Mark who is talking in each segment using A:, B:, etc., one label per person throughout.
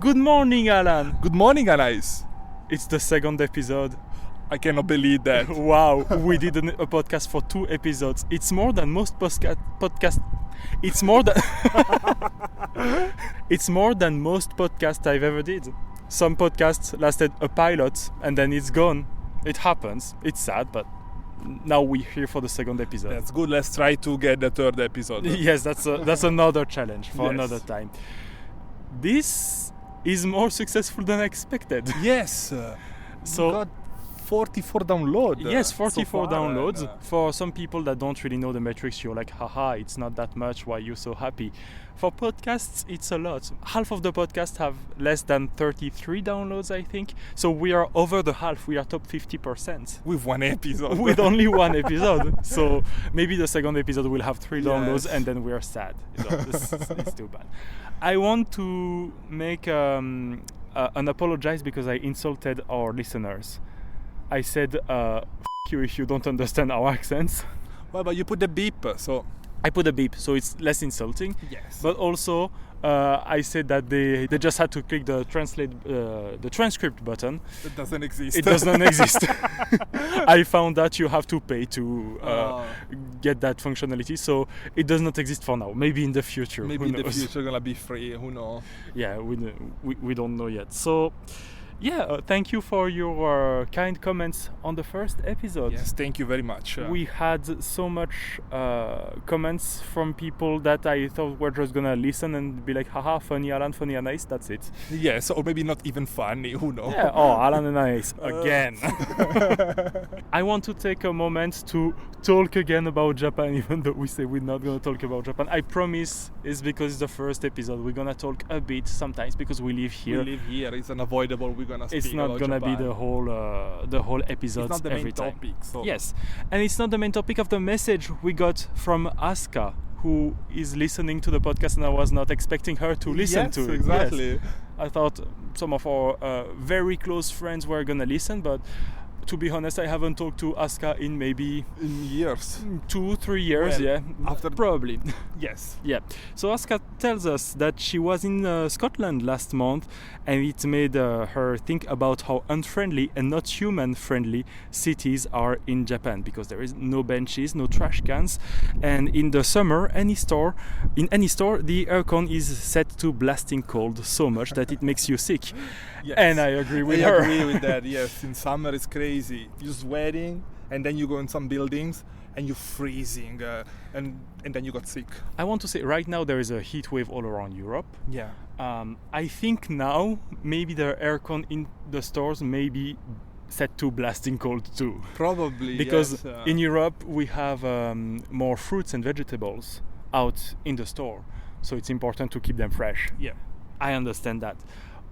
A: Good morning, Alan.
B: Good morning, Anaïs.
A: It's the second episode.
B: I cannot believe that.
A: Wow, we did a podcast for 2 episodes. It's more than most podcast. It's more than it's more than most podcasts I've ever did. Some podcasts lasted a pilot and then it's gone. It happens. It's sad, but now we're here for the second episode.
B: That's good. Let's try to get the third episode.
A: Yes, that's another challenge for
B: Yes.
A: another time. This is more successful than expected.
B: Yes.
A: So
B: we got 44 downloads.
A: yes,
B: so
A: 44
B: far,
A: downloads.
B: and,
A: For some people that don't really know the metrics, you're like, haha, it's not that much, why are you so happy? For podcasts, it's a lot. Half of the podcasts have less than 33 downloads, I think. So we are over the half, we are top 50%.
B: with one episode.
A: With only one episode. So maybe the second episode will have 3 downloads
B: Yes.
A: and then we are sad. It's too bad. I want to make an apologize because I insulted our listeners. I said, F you if you don't understand our accents.
B: Well, but you put the beep, so
A: I put a beep, so it's less insulting.
B: yes.
A: But also, I said that they just had to click the transcript button.
B: It doesn't exist.
A: It does not exist. I found that you have to pay to get that functionality, so it does not exist for now. Maybe in the future.
B: Maybe
A: who
B: in the
A: knows?
B: future gonna be free. Who knows?
A: Yeah, we don't know yet. So, yeah, thank you for your kind comments on the first episode.
B: Yes. Thank you very much.
A: We had so much comments from people that I thought were just gonna listen and be like, haha, funny Alan, funny Anaïs, that's it.
B: Yes, or maybe not even funny. Who knows?
A: Yeah, oh, Alan and Anaïs, again. I want to take a moment to talk again about Japan, even though we say we're not gonna talk about Japan. I promise it's because it's the first episode. We're gonna talk a bit sometimes because we live here.
B: We live here. It's unavoidable. We're gonna speak
A: It's not
B: about
A: gonna
B: Japan.
A: be the whole episode
B: It's not the
A: every
B: main
A: time.
B: topic. So
A: Yes, and it's not the main topic of the message we got from Aska, who is listening to the podcast, and I was not expecting her to listen
B: yes,
A: to it.
B: exactly.
A: Yes. I thought some of our very close friends were gonna listen, but to be honest, I haven't talked to Aska in maybe
B: In years.
A: 2-3 years.
B: Well,
A: Yeah,
B: after-
A: probably.
B: Yes.
A: Yeah. So Aska tells us that she was in Scotland last month, and it made her think about how unfriendly and not human-friendly cities are in Japan, because there is no benches, no trash cans, and in the summer, in any store, the aircon is set to blasting cold so much that it makes you sick.
B: Yes.
A: And I agree with
B: I
A: her.
B: agree with that. Yes, in summer it's crazy. You're sweating, and then you go in some buildings and you're freezing, and then you got sick.
A: I want to say right now there is a heat wave all around Europe.
B: Yeah.
A: I think now maybe the aircon in the stores may be set to blasting cold too.
B: Probably.
A: Because
B: yes,
A: in Europe we have more fruits and vegetables out in the store, so it's important to keep them fresh.
B: yeah.
A: I understand that.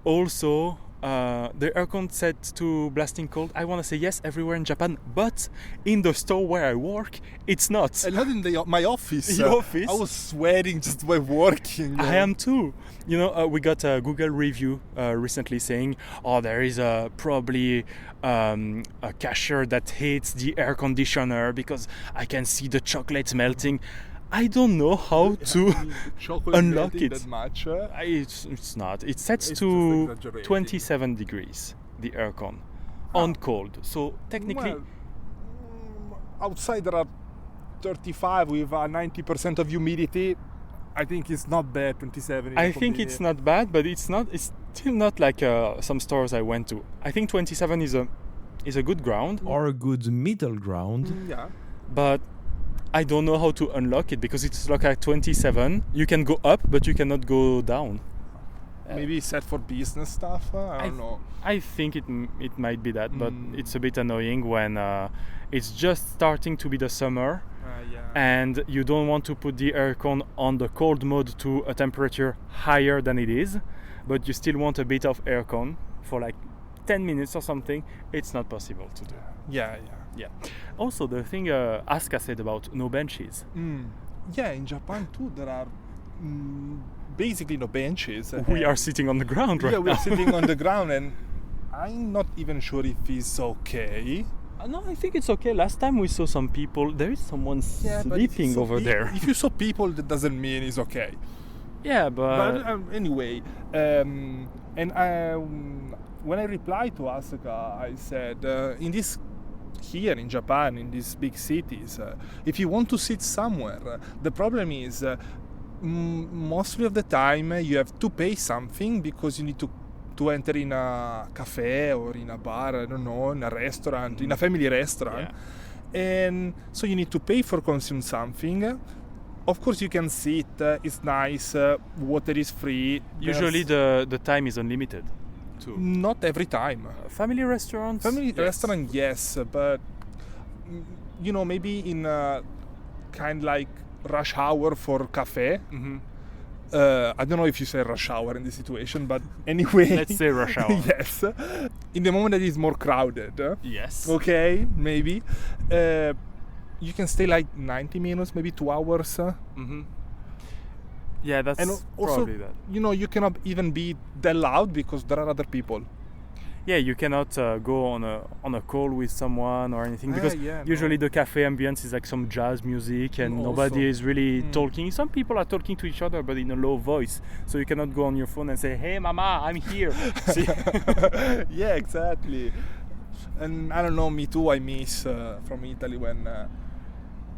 A: Also, the aircon set to blasting cold, I want to say yes everywhere in Japan, but in the store where I work, it's not.
B: And not in my office.
A: Your office?
B: I was sweating just by working.
A: I am too. You know, we got a Google review recently saying, oh, there is probably a cashier that hates the air conditioner because I can see the chocolate melting. I don't know how to
B: Chocolate
A: unlock
B: melting
A: it.
B: That much.
A: It's not. It sets
B: It's
A: to
B: just exaggerating.
A: 27 degrees, the aircon, on cold. So technically,
B: Well, outside there are 35 with 90% of humidity. I think it's not bad. 27.
A: I think it's not bad, but it's still not like some stores I went to. I think 27 is a good ground,
C: or a good middle ground.
B: Yeah.
A: but I don't know how to unlock it because it's locked at 27. You can go up, but you cannot go down.
B: Maybe set for business stuff. I don't know.
A: I think it might be that, but
B: Mm.
A: it's a bit annoying when it's just starting to be the summer
B: Yeah.
A: and you don't want to put the aircon on the cold mode to a temperature higher than it is, but you still want a bit of aircon for like 10 minutes or something. It's not possible to do.
B: Yeah.
A: Yeah. Also, the thing Asuka said about no benches.
B: Yeah, in Japan too, there are basically no benches.
A: We are sitting on the ground right
B: Yeah, we're
A: now.
B: sitting on the ground, and I'm not even sure if it's okay.
A: No, I think it's okay. Last time we saw some people. There is someone
B: Yeah, but if you
A: sleeping
B: saw
A: over there.
B: If you saw people, that doesn't mean it's okay.
A: Yeah,
B: But anyway, and when I replied to Asuka, I said, here in Japan, in these big cities, if you want to sit somewhere, the problem is mostly of the time you have to pay something because you need to enter in a cafe or in a bar, I don't know, in a restaurant, in a family restaurant.
A: Yeah.
B: And so you need to pay for consume something. Of course you can sit, it's nice, water is free.
A: Usually the time is unlimited too.
B: Not every time.
A: Family restaurants?
B: Family restaurant, yes, but maybe in kind like rush hour for cafe.
A: Mm-hmm.
B: I don't know if you say rush hour in this situation, but anyway.
A: Let's say rush hour.
B: Yes. In the moment that it's more crowded.
A: Yes.
B: Okay, maybe. You can stay like 90 minutes, maybe 2 hours.
A: Mm-hmm. Yeah, that's
B: and also,
A: probably that.
B: You cannot even be that loud because there are other people.
A: Yeah, you cannot go on a call with someone or anything because usually the cafe ambience is like some jazz music and nobody is really talking. Some people are talking to each other but in a low voice, so you cannot go on your phone and say, "Hey, mama, I'm here."
B: Yeah, exactly. And I don't know, me too. I miss from Italy when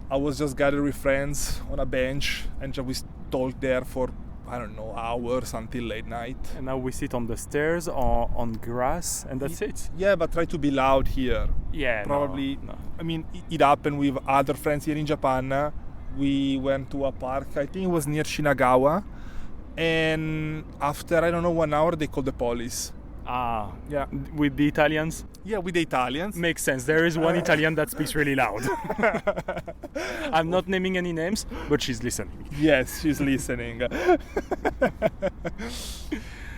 B: I was just gathered with friends on a bench and we talked there for, I don't know, hours until late night.
A: And now we sit on the stairs or on grass and that's it.
B: Yeah, but try to be loud here.
A: Yeah,
B: probably.
A: No.
B: I mean, it happened with other friends here in Japan. We went to a park, I think it was near Shinagawa. And after, I don't know, 1 hour, they called the police.
A: Ah,
B: yeah.
A: With the Italians?
B: Yeah, with the Italians.
A: Makes sense. There is one Italian that speaks really loud. I'm not naming any names, but she's listening.
B: Yes, she's listening.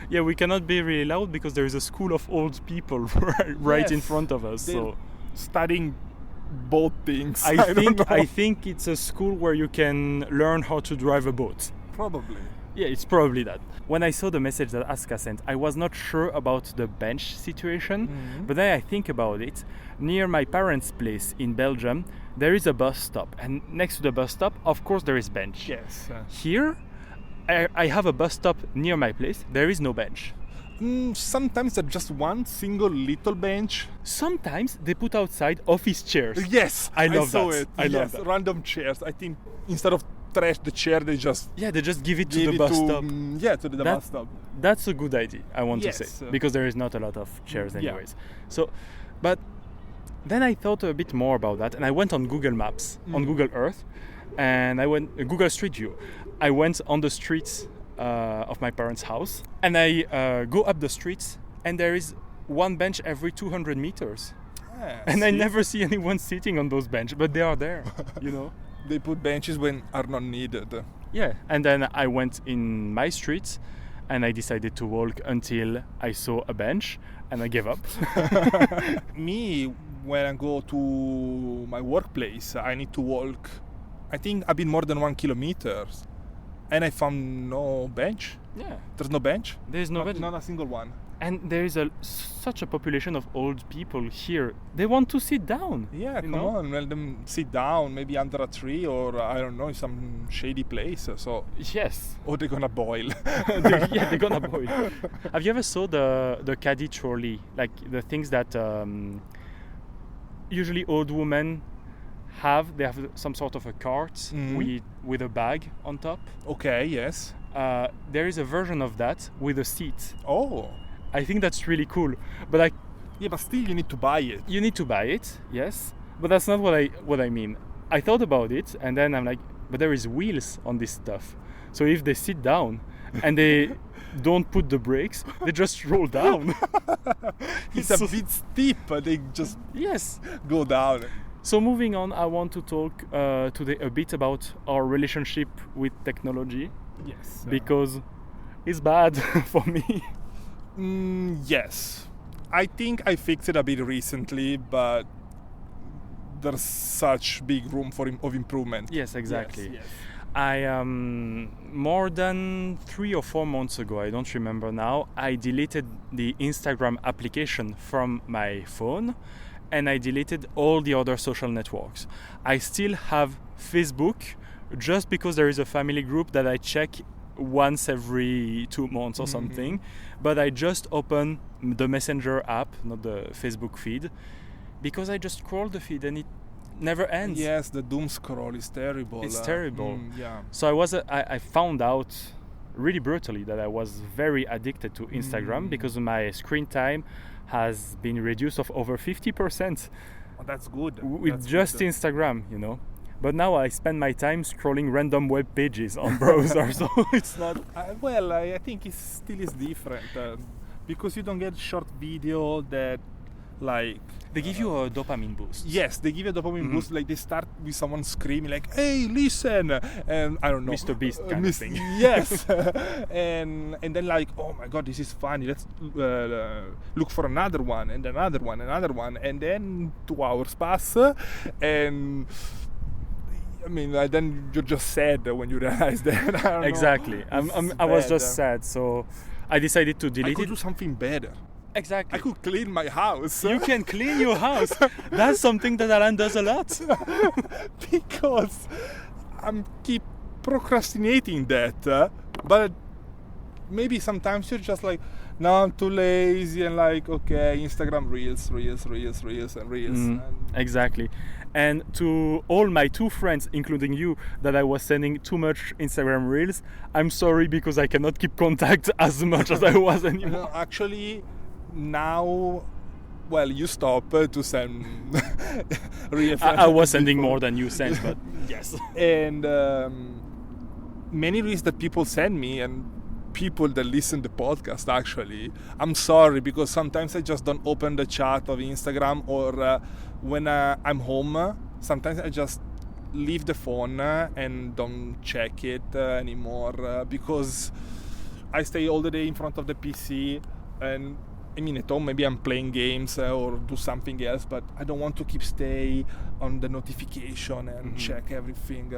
A: Yeah, we cannot be really loud because there is a school of old people right in front of us. So
B: studying both things.
A: I think it's a school where you can learn how to drive a boat.
B: Probably.
A: Yeah, it's probably that. When I saw the message that Asuka sent, I was not sure about the bench situation, but then I think about it. Near my parents' place in Belgium, there is a bus stop, and next to the bus stop, of course, there is bench.
B: Yes.
A: Here, I have a bus stop near my place. There is no bench.
B: Sometimes there's just one single little bench.
A: Sometimes they put outside office chairs.
B: Yes,
A: I love
B: saw
A: that.
B: It.
A: I love that.
B: Random chairs. I think instead of trash the chair, they just
A: give it to the bus stop.
B: To the bus stop.
A: That's a good idea, I want to say, because there is not a lot of chairs anyways. So, but then I thought a bit more about that, and I went on Google Maps, on Google Earth, and I went Google Street View. I went on the streets of my parents' house, and I go up the streets, and there is one bench every 200 meters. And I never see anyone sitting on those benches, but they are there,
B: They put benches when are not needed.
A: Yeah, and then I went in my street and I decided to walk until I saw a bench and I gave up.
B: Me, when I go to my workplace, I need to walk, I think a bit more than 1 kilometer. And I found no bench.
A: Yeah.
B: There's no bench?
A: There's no bench.
B: Not a single one.
A: And there is such a population of old people here. They want to sit down.
B: Yeah, come on, let them sit down, maybe under a tree or I don't know, some shady place. So
A: yes.
B: Or they're gonna boil.
A: They're gonna boil. Have you ever saw the caddy trolley, like the things that usually old women have? They have some sort of a cart with a bag on top.
B: Okay, yes.
A: There is a version of that with a seat.
B: Oh.
A: I think that's really cool, but
B: but still you need to buy it.
A: You need to buy it, yes, but that's not what I mean. I thought about it, and then I'm like, but there is wheels on this stuff, so if they sit down and they don't put the brakes, they just roll down.
B: It's a bit steep, but they just go down.
A: So moving on, I want to talk today a bit about our relationship with technology.
B: Yes,
A: because it's bad for me.
B: Yes, I think I fixed it a bit recently, but there's such big room of improvement.
A: Yes, exactly.
B: Yes.
A: I more than 3 or 4 months ago, I don't remember now, I deleted the Instagram application from my phone, and I deleted all the other social networks. I still have Facebook, just because there is a family group that I check once every 2 months or something. But I just open the Messenger app, not the Facebook feed, because I just scroll the feed and it never ends.
B: Yes, the doom scroll is terrible.
A: It's terrible.
B: Yeah.
A: So I found out really brutally that I was very addicted to Instagram because my screen time has been reduced of over 50%
B: Oh, that's good.
A: with
B: That's
A: just
B: good.
A: Instagram, you know. But now I spend my time scrolling random web pages on browser, so it's not.
B: Well, I think it still is different because you don't get short video that like.
A: They give you a dopamine boost.
B: Yes, they give you a dopamine boost. Like they start with someone screaming like, "Hey, listen!" and I don't know,
A: Mr. Beast kind of thing.
B: Yes, and then like, "Oh my God, this is funny. Let's look for another one and another one, and then 2 hours pass, and I mean, then you're just sad when you realize that. I don't know.
A: Exactly. I was just sad, so I decided to
B: I
A: delete
B: could
A: it.
B: do something better.
A: Exactly.
B: I could clean my house.
A: You can clean your house. That's something that Alan does a lot.
B: Because I'm keep procrastinating that, but maybe sometimes you're just like, no, I'm too lazy, and like, okay, Instagram reels, and reels. And
A: Exactly. And to all my 2 friends, including you, that I was sending too much Instagram reels, I'm sorry because I cannot keep contact as much as I was anymore.
B: actually, now, well, you stop to send reels.
A: I was sending more than you sent, but yes.
B: And many reels that people send me, and people that listen to the podcast, actually, I'm sorry because sometimes I just don't open the chat of Instagram, or when I'm home, sometimes I just leave the phone and don't check it anymore because I stay all the day in front of the PC, and I mean, at home maybe I'm playing games or do something else, but I don't want to stay on the notification and check everything.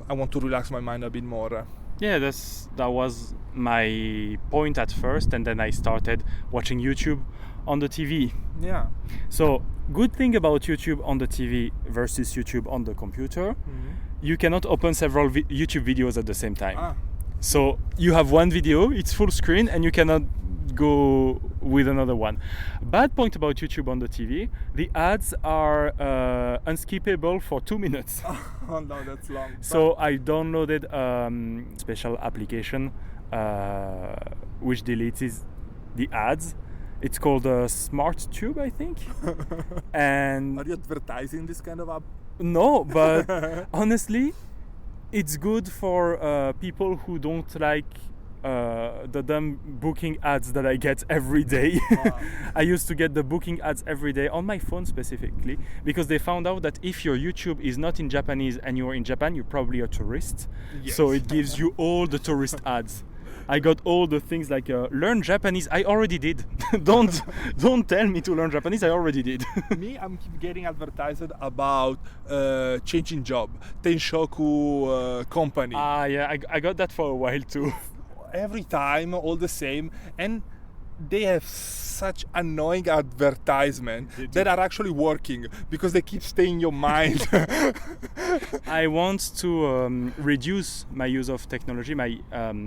B: I want to relax my mind a bit more.
A: Yeah, that was my point at first, and then I started watching YouTube on the TV.
B: Yeah.
A: So, good thing about YouTube on the TV versus YouTube on the computer, you cannot open several YouTube videos at the same time. So, you have one video, it's full screen, and you cannot go with another one. Bad point about YouTube on the TV, the ads are unskippable for 2 minutes.
B: Oh no, that's long.
A: So I downloaded special application which deletes the ads. It's called Smart Tube, I think. And
B: Are you advertising this kind of app?
A: no, but honestly, it's good for people who don't like the dumb booking ads that I get every day.
B: Wow.
A: I used to get the booking ads every day on my phone specifically because they found out that if your YouTube is not in Japanese and you're in Japan, you're probably a tourist.
B: Yes.
A: So it gives you all the tourist ads. I got all the things like learn Japanese. I already did. don't tell me to learn Japanese. I already did.
B: Me, I'm keep getting advertised about changing job, Tenshoku company.
A: Yeah, I got that for a while too.
B: Every time, all the same, and they have such annoying advertisement that are actually working because they keep staying in your mind.
A: I want to reduce my use of technology, my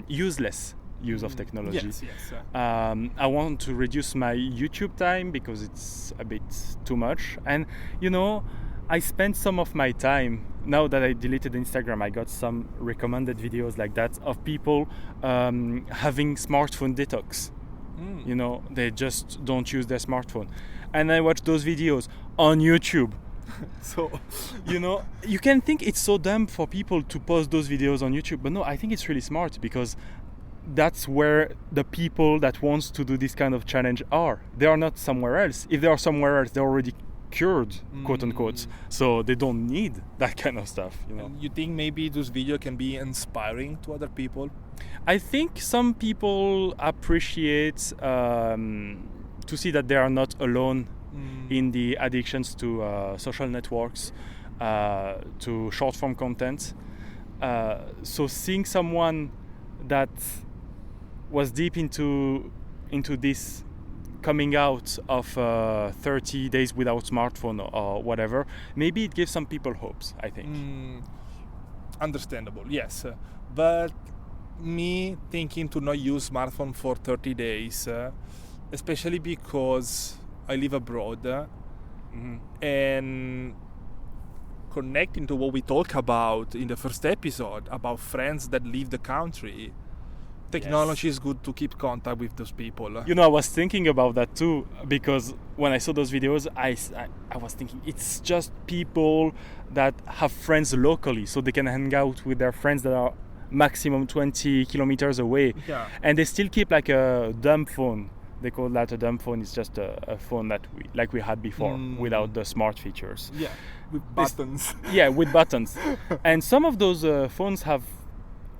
A: useless use of technology.
B: Yes.
A: I want to reduce my YouTube time because it's a bit too much. And, you know, I spent some of my time, now that I deleted Instagram, I got some recommended videos like that of people having smartphone detox. You know, they just don't use their smartphone. And I watch those videos on YouTube. So, you know, you can think it's so dumb for people to post those videos on YouTube, but no, I think it's really smart because that's where the people that wants to do this kind of challenge are. They are not somewhere else. If they are somewhere else, they're already cured, quote unquote. So they don't need that kind of stuff, you know.
B: And you think maybe this video can be inspiring to other people?
A: I think some people appreciate to see that they are not alone in the addictions to social networks, to short form content. So seeing someone that was deep into this coming out of 30 days without smartphone or whatever, maybe it gives some people hopes, I think.
B: Understandable, yes. But me thinking to not use smartphone for 30 days, especially because I live abroad, and connecting to what we talked about in the first episode about friends that leave the country. Technology is good to keep contact with those people.
A: You know, I was thinking about that too, because when I saw those videos, I was thinking it's just people that have friends locally, so they can hang out with their friends that are maximum 20 kilometers away.
B: Yeah.
A: And they still keep like a dumb phone. They call that a dumb phone. It's just a phone that we had before, without the smart features.
B: Yeah, with buttons.
A: Yeah, with buttons. And some of those phones have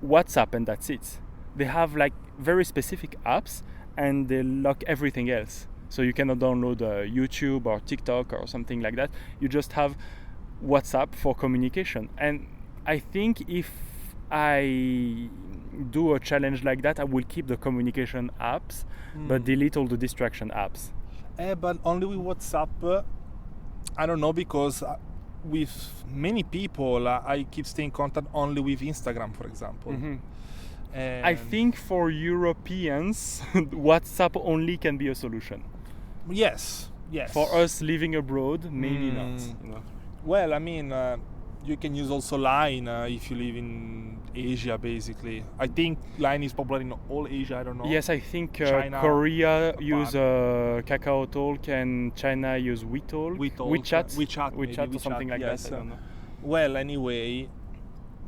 A: WhatsApp, and that's it. They have like very specific apps, and they lock everything else. So you cannot download YouTube or TikTok or something like that. You just have WhatsApp for communication. And I think if I do a challenge like that, I will keep the communication apps, but delete all the distraction apps.
B: But only with WhatsApp, I don't know, because with many people, I keep staying in contact only with Instagram, for example. And
A: I think for Europeans, WhatsApp only can be a solution.
B: Yes.
A: For us living abroad, maybe not. You know.
B: Well, I mean, you can use also Line if you live in Asia, basically. I think Line is popular in all Asia, I don't know.
A: Yes, I think
B: China,
A: Korea use Kakao Talk, and China use WeTalk. WeChat or something like
B: yes.
A: that. I don't know.
B: Well, anyway,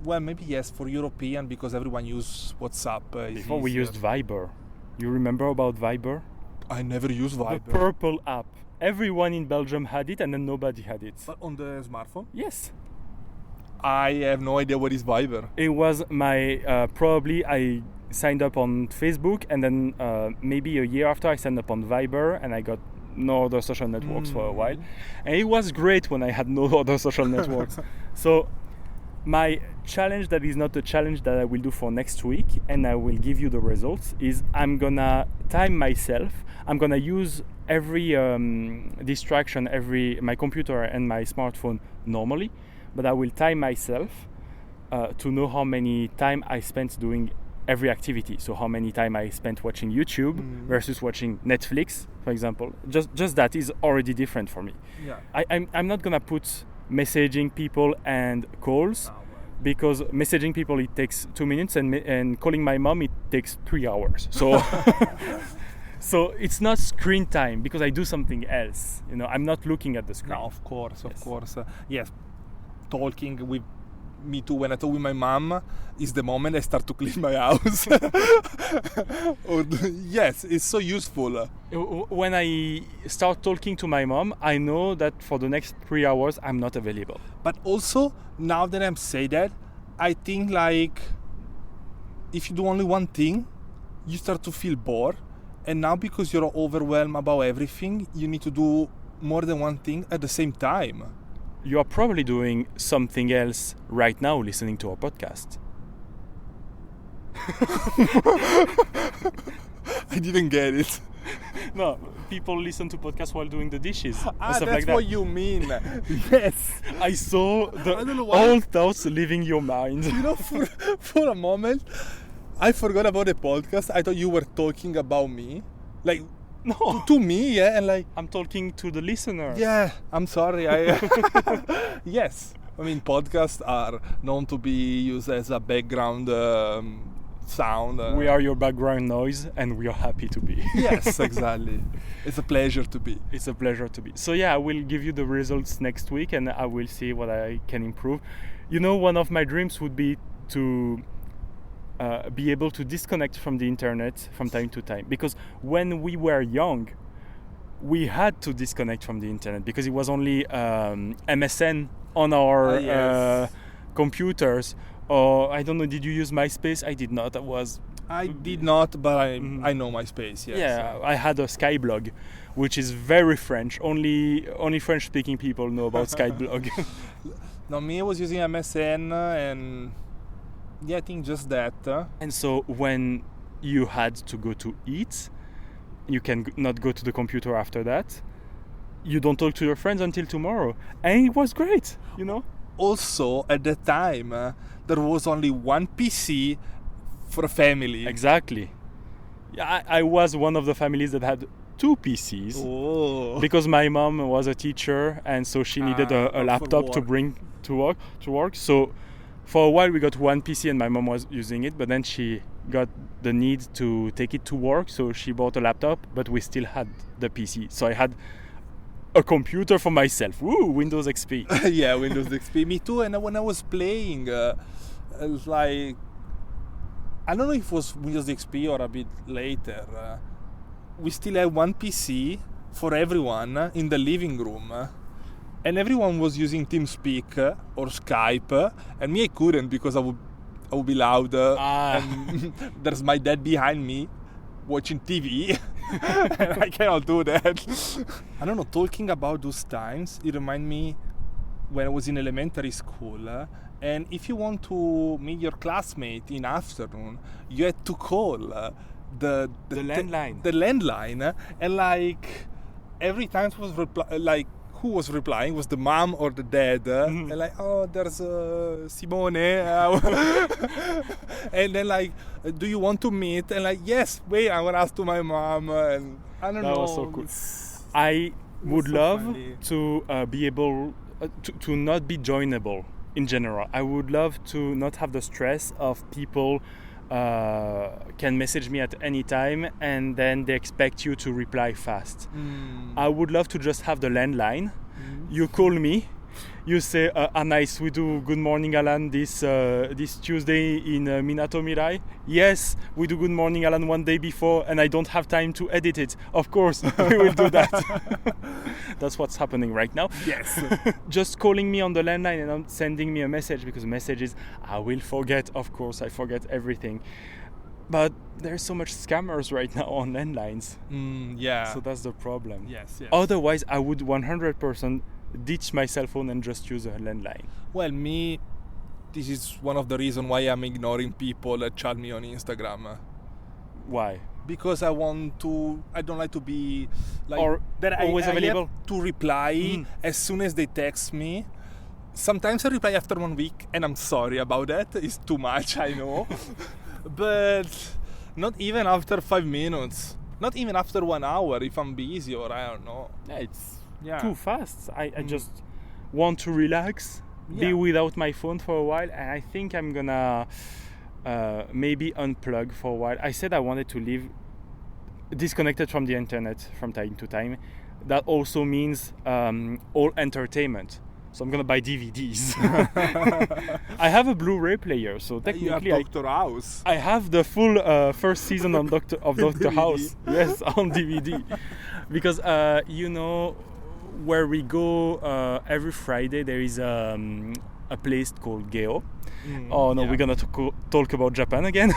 B: maybe yes, for European, because everyone uses WhatsApp.
A: Before we used Viber. You remember about Viber?
B: I never used Viber.
A: The purple app. Everyone in Belgium had it, and then nobody had it.
B: But on the smartphone?
A: Yes.
B: I have no idea what is Viber.
A: It was my probably I signed up on Facebook, and then maybe a year after I signed up on Viber, and I got no other social networks for a while. And it was great when I had no other social networks. So my challenge, that is not a challenge that I will do for next week, and I will give you the results, is I'm gonna time myself. I'm gonna use every distraction, my computer and my smartphone normally, but I will time myself to know how many time I spent doing every activity. So how many time I spent watching YouTube versus watching Netflix, for example. Just that is already different for me.
B: Yeah.
A: I'm not gonna put messaging people and calls, because messaging people, it takes 2 minutes, and calling my mom, it takes 3 hours. So so it's not screen time, because I do something else. You know, I'm not looking at the screen.
B: No, of course. Yes, talking with me too. When I talk with my mom, is the moment I start to clean my house. Yes, it's so useful.
A: When I start talking to my mom, I know that for the next 3 hours I'm not available.
B: But also, now that I'm saying that, I think like if you do only one thing, you start to feel bored. And now, because you're overwhelmed about everything, you need to do more than one thing at the same time.
A: You are probably doing something else right now, listening to our podcast.
B: I didn't get it.
A: No, people listen to podcasts while doing the dishes.
B: That's
A: like
B: what you mean. Yes.
A: I saw
B: I don't know
A: the
B: why.
A: old thoughts leaving your mind.
B: You know, for a moment, I forgot about the podcast. I thought you were talking about me. Like,
A: No,
B: to me, yeah, and like,
A: I'm talking to the listeners.
B: yeah, I'm sorry. Yes. I mean, podcasts are known to be used as a background sound.
A: We are your background noise, and we are happy to be.
B: Yes, exactly. It's a pleasure to be.
A: It's a pleasure to be. So yeah, I will give you the results next week, and I will see what I can improve. You know, one of my dreams would be to be able to disconnect from the internet from time to time, because when we were young, we had to disconnect from the internet because it was only MSN on our computers. Or I don't know, did you use MySpace? I did not.
B: I did not, but I know MySpace. Yes.
A: Yeah, I had a Skyblog, which is very French. Only French-speaking people know about Skyblog.
B: No, me, I was using MSN, and yeah, I think just that.
A: And so when you had to go to eat, you can not go to the computer after that. You don't talk to your friends until tomorrow, and it was great, you know.
B: Also, at the time, there was only one PC for a family.
A: Exactly. Yeah, I was one of the families that had 2 PCs.
B: Oh.
A: Because my mom was a teacher, and so she needed a
B: for
A: laptop to
B: work.
A: bring to work. So for a while we got 1 PC and my mom was using it, but then she got the need to take it to work, so she bought a laptop, but we still had the PC. So I had a computer for myself. Woo, Windows XP.
B: Yeah, Windows XP. Me too. And when I was playing, it was like, I don't know if it was Windows XP or a bit later. We still had 1 PC for everyone in the living room. And everyone was using TeamSpeak or Skype, and me I couldn't because I would be loud. And there's my dad behind me watching TV, and I cannot do that. I don't know. Talking about those times, it reminds me when I was in elementary school. And if you want to meet your classmate in afternoon, you had to call the
A: landline.
B: The landline, and like every time it was like. Who was replying was the mom or the dad, and like, oh, there's Simone, and then like, do you want to meet? And like, yes, wait, I'm gonna ask to my mom, and I don't know.
A: That was so cool. I would love
B: funny.
A: to be able to not be joinable in general. I would love to not have the stress of people can message me at any time and then they expect you to reply fast. I would love to just have the landline. You call me, you say, Anaïs, we do Good Morning Alan this Tuesday in Minato Mirai. Yes, we do Good Morning Alan one day before and I don't have time to edit it. Of course, we will do that. That's what's happening right now.
B: Yes.
A: Just calling me on the landline and sending me a message, because messages, I will forget, of course, I forget everything. But there's so much scammers right now on landlines.
B: Yeah.
A: So that's the problem.
B: Yes.
A: Otherwise, I would 100% ditch my cell phone and just use a landline.
B: Well, this is one of the reasons why I'm ignoring people that chat me on Instagram.
A: Why?
B: Because I don't like to be like,
A: or
B: that
A: always
B: I
A: available.
B: have to reply as soon as they text me. Sometimes I reply after 1 week, and I'm sorry about that. It's too much, I know. But not even after 5 minutes. Not even after 1 hour if I'm busy or I don't know.
A: Yeah, it's
B: Yeah.
A: too fast. I just want to relax, be
B: Yeah.
A: without my phone for a while, and I think I'm gonna maybe unplug for a while. I said I wanted to live disconnected from the internet from time to time. That also means all entertainment. So I'm gonna buy DVDs. I have a Blu-ray player, so technically
B: You have Dr. House.
A: I have the full first season of Doctor House. Yes, on DVD. Because where we go every Friday, there is a place called Geo. We're gonna talk about Japan again.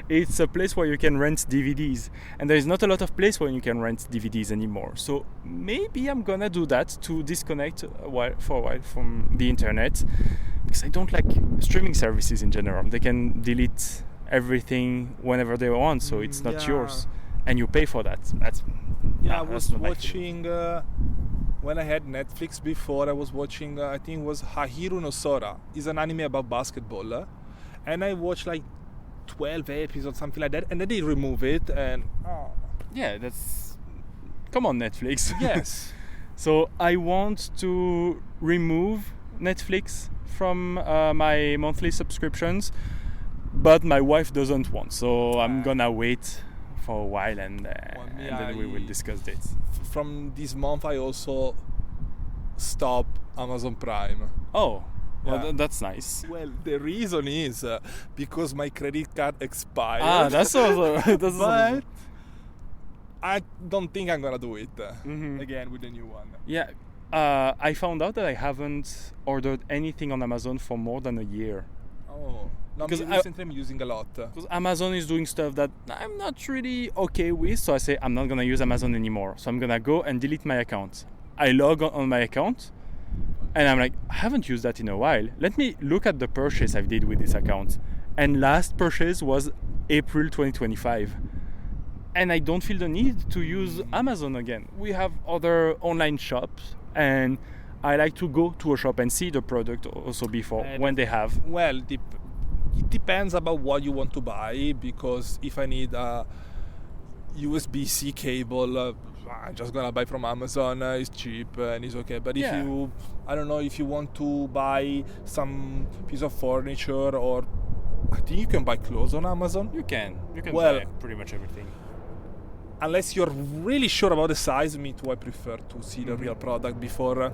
A: It's a place where you can rent DVDs, and there is not a lot of place where you can rent DVDs anymore. So maybe I'm gonna do that to disconnect for a while from the internet, because I don't like streaming services in general. They can delete everything whenever they want, so it's not yours, and you pay for that.
B: I was watching when I had Netflix before. I was watching I think it was Hahiru no Sora. It's an anime about basketball, and I watched like 12 episodes, something like that, and then they remove it, and
A: come on, Netflix.
B: Yes.
A: So I want to remove Netflix from my monthly subscriptions, but my wife doesn't want, so I'm gonna wait for a while, and then we will discuss this.
B: From this month I also stop Amazon Prime.
A: Oh, well,
B: Yeah.
A: that's nice.
B: Well, the reason is because my credit card expired.
A: That's also
B: But I don't think I'm gonna do it
A: Mhm.
B: again with the new one.
A: Yeah, I found out that I haven't ordered anything on Amazon for more than a year.
B: Oh, no,
A: Because
B: recently I'm using a lot.
A: Because Amazon is doing stuff that I'm not really okay with, so I say I'm not gonna use Amazon anymore. So I'm gonna go and delete my account. I log on my account, and I'm like, I haven't used that in a while. Let me look at the purchase I did with this account. And last purchase was April 2025. And I don't feel the need to use Amazon again. We have other online shops, and I like to go to a shop and see the product also before when they have.
B: Well, it depends about what you want to buy, because if I need a USB-C cable, I'm just gonna buy from Amazon. It's cheap and it's okay. But if you, I don't know, if you want to buy some piece of furniture, or I think you can buy clothes on Amazon.
A: You can
B: Well,
A: buy pretty much everything.
B: Unless you're really sure about the size, me too, I prefer to see the real product before.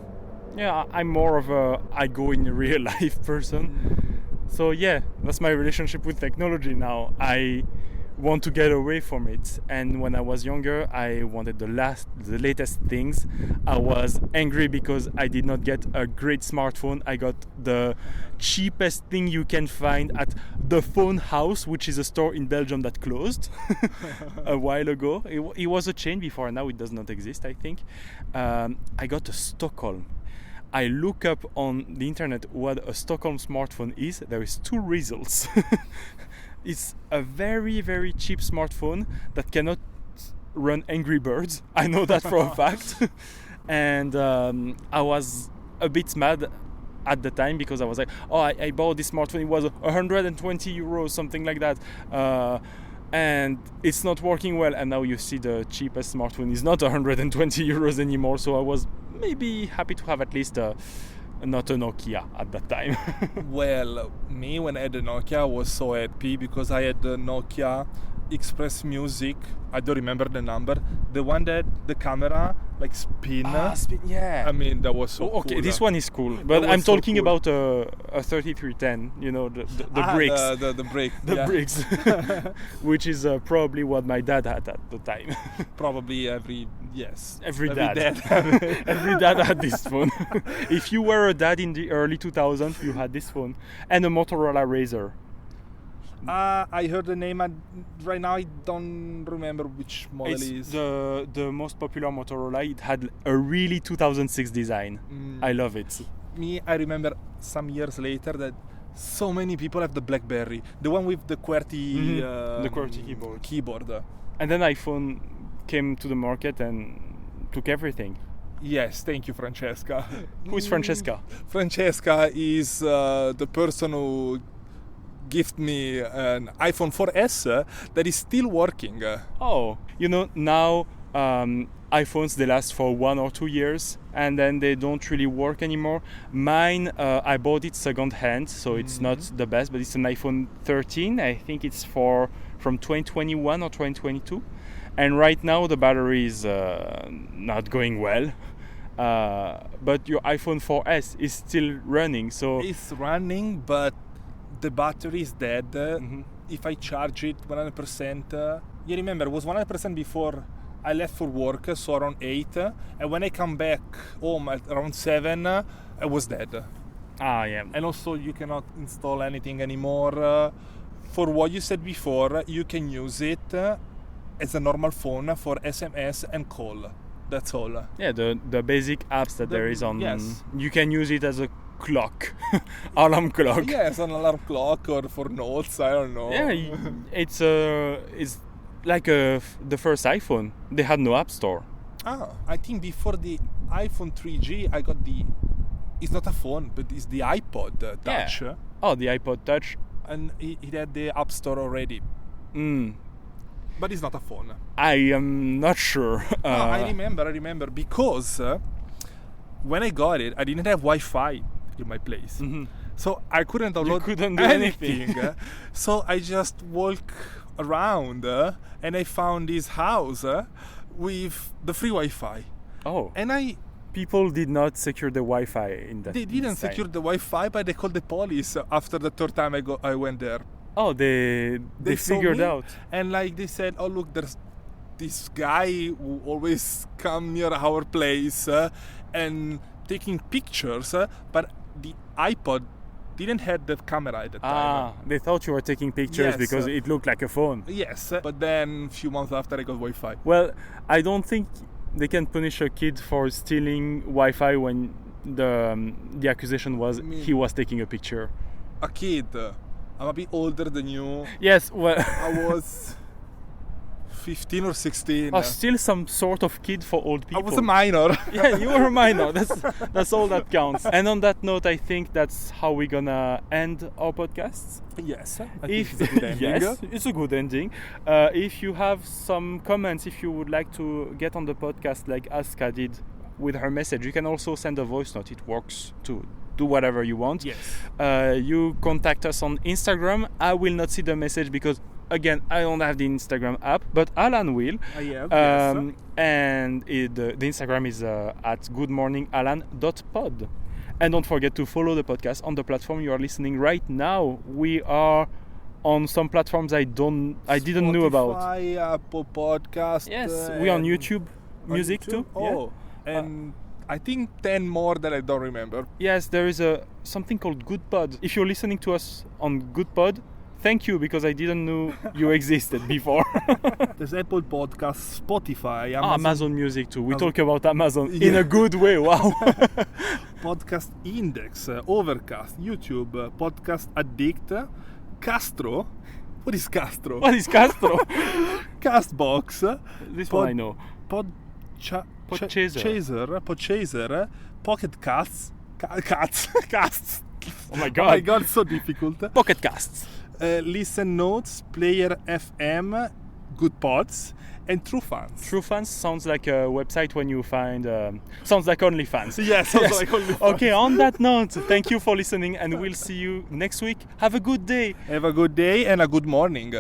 A: Yeah, I'm more of a I go in real life person. So yeah, that's my relationship with technology now. I want to get away from it, and when I was younger I wanted the latest things. I was angry because I did not get a great smartphone. I got the cheapest thing you can find at the Phone House, which is a store in Belgium that closed a while ago. It was a chain before, now it does not exist, I think. I got a Stockholm. I look up on the internet what a Stockholm smartphone is. There is 2 results. It's a very, very cheap smartphone that cannot run Angry Birds. I know that for a fact. And I was a bit mad at the time because I was like, oh, I bought this smartphone. It was 120 euros, something like that. And it's not working well. And now you see the cheapest smartphone is not 120 euros anymore. So I was maybe happy to have at least not a Nokia at that time.
B: Well, me, when I had the Nokia, I was so happy because I had the Nokia Express Music. I don't remember the number. The one that the camera like spin.
A: Yeah.
B: I mean, that was so cool.
A: Okay, this one is cool, but I'm
B: so
A: talking
B: cool.
A: about a 3310. You know, the bricks.
B: The brick.
A: The bricks, which is probably what my dad had at the time.
B: Probably every
A: dad every dad had this phone. If you were a dad in the early 2000s, you had this phone and a Motorola Razr.
B: I heard the name, and right now I don't remember which model it is.
A: The most popular Motorola. It had a really 2006 design. I love it.
B: Me, I remember some years later that so many people have the BlackBerry, the one with the QWERTY,
A: the QWERTY keyboard.
B: And
A: then iPhone came to the market and took everything.
B: Yes, thank you, Francesca.
A: Who is Francesca?
B: Francesca is the person who gifted me an iPhone 4S that is still working.
A: Oh, you know, now iPhones, they last for 1 or 2 years and then they don't really work anymore. Mine, I bought it second hand, so it's not the best, but it's an iPhone 13. I think it's from 2021 or 2022. And right now the battery is not going well. But your iPhone 4S is still running, so
B: it's running, but the battery is dead. If I charge it 100%, you remember it was 100% before I left for work, so around 8, and when I come back home at around 7, I was dead.
A: Yeah.
B: And also you cannot install anything anymore. For what you said before, you can use it as a normal phone for SMS and call. That's all.
A: Yeah, the basic apps that there is on.
B: Yes.
A: You can use it as a clock, alarm clock.
B: Yes, an alarm clock or for notes. I don't know.
A: Yeah, it's like the first iPhone. They had no app store.
B: I think before the iPhone 3G, I got the. It's not a phone, but it's the iPod Touch.
A: Yeah. Oh, the iPod Touch.
B: And it had the app store already. But it's not a phone.
A: I am not sure.
B: I remember because when I got it, I didn't have Wi-Fi in my place. So I couldn't download
A: couldn't do
B: anything. So I just walked around and I found this house with the free Wi-Fi.
A: Oh.
B: And
A: people did not secure the Wi-Fi in that.
B: They didn't secure the Wi-Fi, but they called the police after the third time I went there.
A: Oh, they figured out.
B: And like they said, oh look, there's this guy who always come near our place and taking pictures, but the iPod didn't have that camera at the time.
A: They thought you were taking pictures because it looked like a phone.
B: Yes, but then a few months after I got Wi-Fi.
A: Well, I don't think they can punish a kid for stealing Wi-Fi when the accusation was he was taking a picture.
B: A kid. I'm a bit older than you.
A: Yes, well...
B: I was 15 or 16.
A: Oh, still some sort of kid for old
B: I
A: people.
B: was a minor.
A: Yeah, you were a minor. That's all that counts. And on that note, I think that's how we're gonna end our podcasts.
B: Yes, I
A: If
B: think it's a good ending.
A: yes, it's a good ending. If you have some comments, if you would like to get on the podcast like Aska did with her message, you can also send a voice note. It works too. Do whatever you want.
B: Yes.
A: You contact us on Instagram. I will not see the message because, again, I don't have the Instagram app, but Alan will.
B: I have, yes.
A: And the Instagram is at goodmorningalan.pod. And don't forget to follow the podcast on the platform you are listening right now. We are on some platforms I didn't know about.
B: Spotify, Apple Podcast.
A: Yes, we on YouTube Music
B: YouTube?
A: too.
B: Oh,
A: Yeah.
B: and I think 10 more that I don't remember.
A: Yes, there is something called GoodPod. If you're listening to us on GoodPod, thank you, because I didn't know you existed before.
B: There's Apple Podcast, Spotify,
A: Amazon Music too. We talk about Amazon in
B: Yeah.
A: a good way. Wow.
B: Podcast Index, Overcast, YouTube, Podcast Addict, Castro. What is Castro?
A: What is Castro?
B: Castbox.
A: This one I know.
B: Podchaser, Pocket Casts, Casts.
A: Oh my
B: Oh
A: god.
B: my god, so difficult.
A: Pocket Casts.
B: Listen Notes, Player FM, Good Pods, and True Fans.
A: True Fans sounds like a website when you find. Sounds like OnlyFans.
B: Yes, also like only
A: Okay, on that note, thank you for listening, and we'll see you next week. Have a good day.
B: Have a good day and a good morning.